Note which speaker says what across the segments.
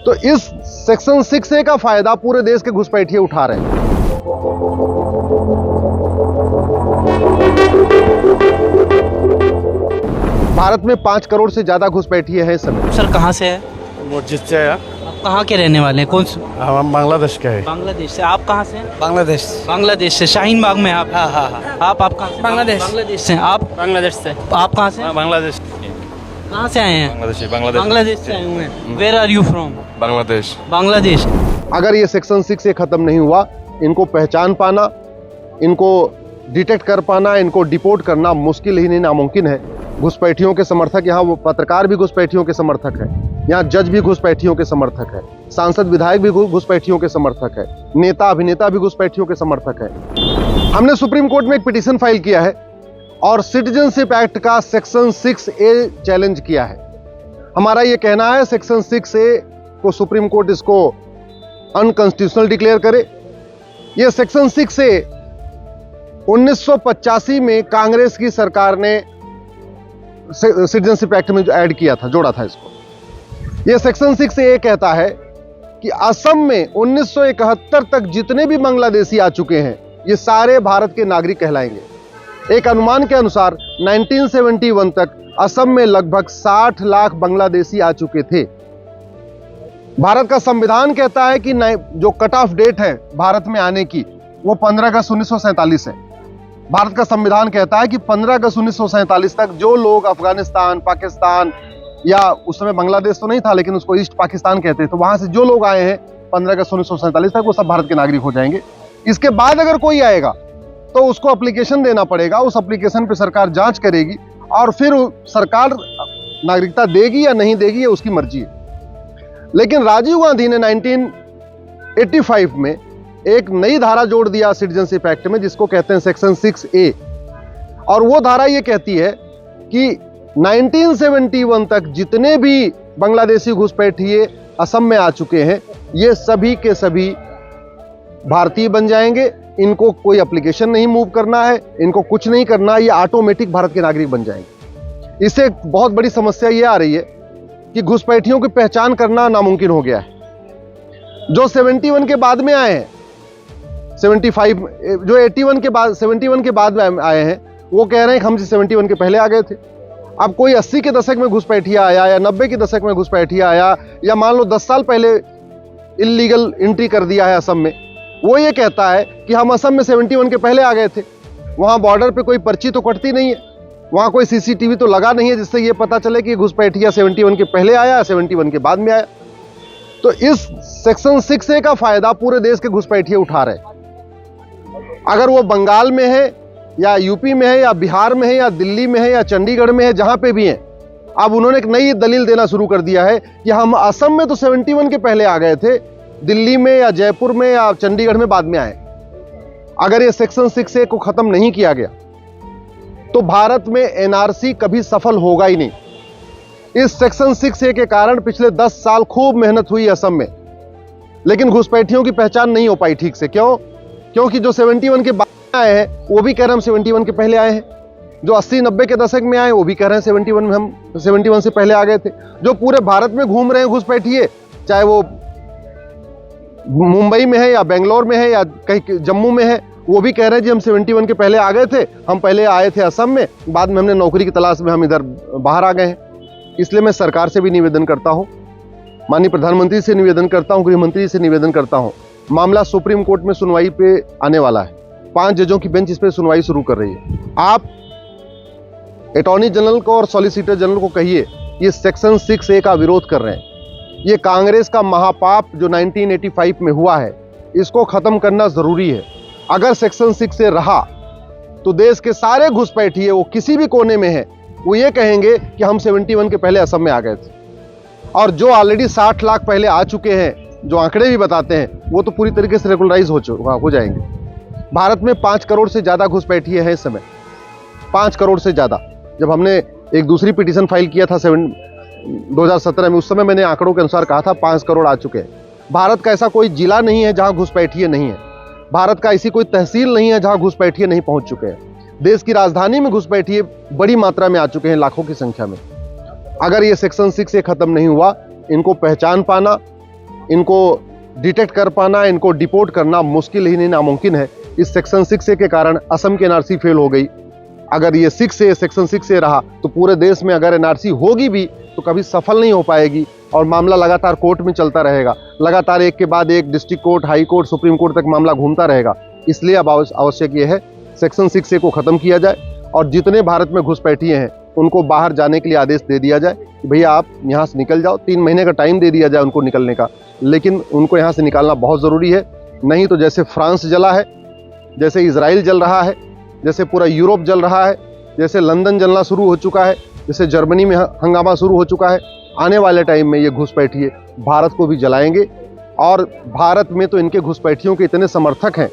Speaker 1: तो इस section 6A का फायदा पूरे देश के घुसपैठिए उठा रहे हैं। भारत में 5 करोड़ से ज्यादा घुसपैठिए हैं इस समय।
Speaker 2: सर कहाँ से है?
Speaker 3: मस्जिद से है।
Speaker 2: आप कहाँ के रहने वाले हैं? कौन से?
Speaker 3: हम बांग्लादेश के हैं।
Speaker 2: बांग्लादेश से। आप कहाँ से हैं?
Speaker 3: बांग्लादेश।
Speaker 2: बांग्लादेश से। शाहीन बाग में आप?
Speaker 3: हाँ हाँ हाँ।
Speaker 2: आप कहाँ से?
Speaker 4: बांग्लादेश।
Speaker 2: बांग्लादेश से। आप?
Speaker 4: बांग्लादेश से।
Speaker 2: आप कहाँ से?
Speaker 3: बांग्लादेश।
Speaker 2: कहाँ से आए हैं?
Speaker 3: बांग्लादेश।
Speaker 2: बांग्लादेश से आए हुए हैं। Where are you from?
Speaker 3: Bangladesh.
Speaker 2: Bangladesh.
Speaker 1: अगर ये सेक्शन 6A खत्म नहीं हुआ, इनको पहचान पाना, इनको डिटेक्ट कर पाना, इनको डिपोर्ट करना मुश्किल ही नहीं नामुमकिन है। घुसपैठियों के समर्थक यहाँ वो पत्रकार भी घुसपैठियों के समर्थक है, यहाँ जज भी घुसपैठियों के समर्थक है, सांसद विधायक भी घुसपैठियों के समर्थक है, नेता अभिनेता भी घुसपैठियों के समर्थक है। हमने सुप्रीम कोर्ट में एक पिटीशन फाइल किया है और सिटीजनशिप एक्ट का सेक्शन 6A चैलेंज किया है। हमारा ये कहना है सेक्शन 6A को सुप्रीम कोर्ट इसको अनकॉन्स्टिट्यूशनल डिक्लेयर करे। ये सेक्शन 6A 1985 में कांग्रेस की सरकार ने सिटीजनशिप एक्ट में जो ऐड किया था, जोड़ा था इसको। ये सेक्शन 6A कहता है कि असम में 1971 तक जितने भी बांग्लादेशी आ चुके हैं ये सारे भारत के नागरिक कहलाएंगे। एक अनुमान के अनुसार 1971 तक असम में लगभग 60 लाख बांग्लादेशी आ चुके थे। भारत का संविधान कहता है कि जो कट ऑफ डेट है भारत में आने की वो 15 अगस्त 1947 है। भारत का संविधान कहता है कि 15 अगस्त 1947 तक जो लोग अफगानिस्तान, पाकिस्तान या उस समय बांग्लादेश तो नहीं था लेकिन उसको ईस्ट पाकिस्तान कहते हैं, तो वहां से जो लोग आए हैं 15 अगस्त 1947 तक वो सब भारत के नागरिक हो जाएंगे। इसके बाद अगर कोई आएगा तो उसको एप्लीकेशन देना पड़ेगा, उस एप्लीकेशन पे सरकार जांच करेगी और फिर सरकार नागरिकता देगी या नहीं देगी ये उसकी मर्जी है। लेकिन राजीव गांधी ने 1985 में एक नई धारा जोड़ दिया सिटीजनशिप एक्ट में जिसको कहते हैं सेक्शन 6A, और वो धारा ये कहती है कि 1971 तक जितने भी बांग्लादेशी घुसपैठिए असम में आ चुके हैं ये सभी के सभी भारतीय बन जाएंगे। इनको कोई एप्लीकेशन नहीं मूव करना है, इनको कुछ नहीं करना, ये ऑटोमेटिक भारत के नागरिक बन जाएंगे। इससे एक बहुत बड़ी समस्या ये आ रही है कि घुसपैठियों की पहचान करना नामुमकिन हो गया है। जो 71 के बाद में आए हैं, 75 जो 81 के बाद 71 के बाद में आए हैं वो कह रहे हैं कि हम 71 के पहले आ गए थे। अब कोई 80 के दशक में घुसपैठिया आया या 90 के दशक में घुसपैठिया आया या मान लो 10 साल पहले इल्लीगल एंट्री कर दिया है असम में, वो ये कहता है कि हम असम में 71 के पहले आ गए थे। वहां बॉर्डर पे कोई पर्ची तो कटती नहीं है, वहां कोई CCTV तो लगा नहीं है जिससे ये पता चले कि घुसपैठिया 71 के पहले आया, 71 के बाद में आया। तो इस सेक्शन 6A का फायदा पूरे देश के घुसपैठिए उठा रहे हैं। अगर वो बंगाल में है या यूपी में है या बिहार में है या दिल्ली में है या चंडीगढ़ में है, जहां पे भी है, अब उन्होंने एक नई दलील देना शुरू कर दिया है कि हम असम में तो 71 के पहले आ गए थे, दिल्ली में या जयपुर में या चंडीगढ़ में बाद में आए। अगर ये सेक्शन 6A को खत्म नहीं किया गया तो भारत में NRC कभी सफल होगा ही नहीं। इस सेक्शन 6A के कारण पिछले 10 साल खूब मेहनत हुई असम में, लेकिन घुसपैठियों की पहचान नहीं हो पाई ठीक से। क्यों? क्योंकि जो 71 के बाद आए हैं वो भी कह रहे हैं हम 71 के पहले आए हैं, जो 80-90 के दशक में आए वो भी कह रहे हैं 71 में हम 71 से पहले आ गए थे, जो पूरे भारत में घूम रहे हैं घुसपैठिए, चाहे वो मुंबई में है या बेंगलोर में है या कहीं जम्मू में है, वो भी कह रहे हैं जी हम 71 के पहले आ गए थे, हम पहले आए थे असम में, बाद में हमने नौकरी की तलाश में हम इधर बाहर आ गए हैं। इसलिए मैं सरकार से भी निवेदन करता हूं, माननीय प्रधानमंत्री से निवेदन करता हूं, गृहमंत्री से निवेदन करता हूं, मामला सुप्रीम कोर्ट में सुनवाई पे आने वाला है। 5 जजों की बेंच इस पे सुनवाई शुरू कर रही है। आप अटॉर्नी जनरल को और सॉलिसिटर जनरल को कहिए ये सेक्शन 6A का विरोध कर रहे हैं। ये कांग्रेस का महापाप जो 1985 में हुआ है इसको खत्म करना जरूरी है। अगर सेक्शन 6A रहा तो देश के सारे घुसपैठिए वो किसी भी कोने में है वो ये कहेंगे कि हम 71 के पहले असम में आ गए थे, और जो ऑलरेडी 60 लाख पहले आ चुके हैं, जो आंकड़े भी बताते हैं, वो तो पूरी तरीके से रेगुलराइज हो जाएंगे। भारत में 5 करोड़ से ज्यादा घुसपैठिए हैं इस समय, 5 करोड़ से ज्यादा। जब हमने एक दूसरी पिटीशन फाइल किया था 2017 में, उस समय मैंने आंकड़ों के अनुसार कहा था 5 करोड़ आ चुके हैं। भारत का ऐसा कोई जिला नहीं है जहां घुसपैठिए नहीं है, भारत का ऐसी कोई तहसील नहीं है जहां घुसपैठिए नहीं पहुंच चुके हैं। देश की राजधानी में घुसपैठिए बड़ी मात्रा में आ चुके हैं, लाखों की संख्या में। अगर ये सेक्शन 6 खत्म नहीं हुआ, इनको पहचान पाना, इनको डिटेक्ट कर पाना, इनको डिपोर्ट करना मुश्किल ही नहीं नामुमकिन है। इस सेक्शन 6A के कारण असम की एनआरसी फेल हो गई। अगर ये सेक्शन 6A रहा तो पूरे देश में अगर एनआरसी होगी भी तो कभी सफल नहीं हो पाएगी और मामला लगातार कोर्ट में चलता रहेगा। लगातार एक के बाद एक district court, high court, supreme court तक मामला घूमता रहेगा। इसलिए अब आवश्यक ये है सेक्शन 6A को ख़त्म किया जाए और जितने भारत में घुसपैठिए हैं उनको बाहर जाने के लिए आदेश दे दिया जाए कि भैया आप यहाँ से निकल जाओ। 3 महीने का टाइम दे दिया जाए उनको निकलने का, लेकिन उनको यहाँ से निकालना बहुत ज़रूरी है। नहीं तो जैसे फ्रांस जला है, जैसे इजराइल जल रहा है, जैसे पूरा यूरोप जल रहा है, जैसे लंदन जलना शुरू हो चुका है, जैसे जर्मनी में हंगामा शुरू हो चुका है, आने वाले टाइम में ये घुसपैठिए भारत को भी जलाएंगे। और भारत में तो इनके घुसपैठियों के इतने समर्थक हैं,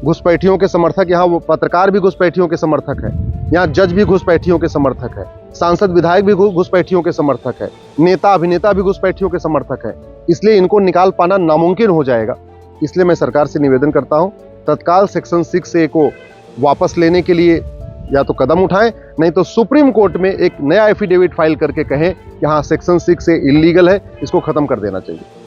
Speaker 1: घुसपैठियों के समर्थक, यहाँ वो पत्रकार भी घुसपैठियों के समर्थक हैं, यहाँ जज भी घुसपैठियों के समर्थक है, सांसद विधायक भी घुसपैठियों के समर्थक है, नेता अभिनेता भी घुसपैठियों के समर्थक है। इसलिए इनको निकाल पाना नामुमकिन हो जाएगा। इसलिए मैं सरकार से निवेदन करता हूँ तत्काल सेक्शन 6A को वापस लेने के लिए या तो कदम उठाएं, नहीं तो सुप्रीम कोर्ट में एक नया एफिडेविट फाइल करके कहें कि हाँ सेक्शन 6A इलीगल है, इसको खत्म कर देना चाहिए।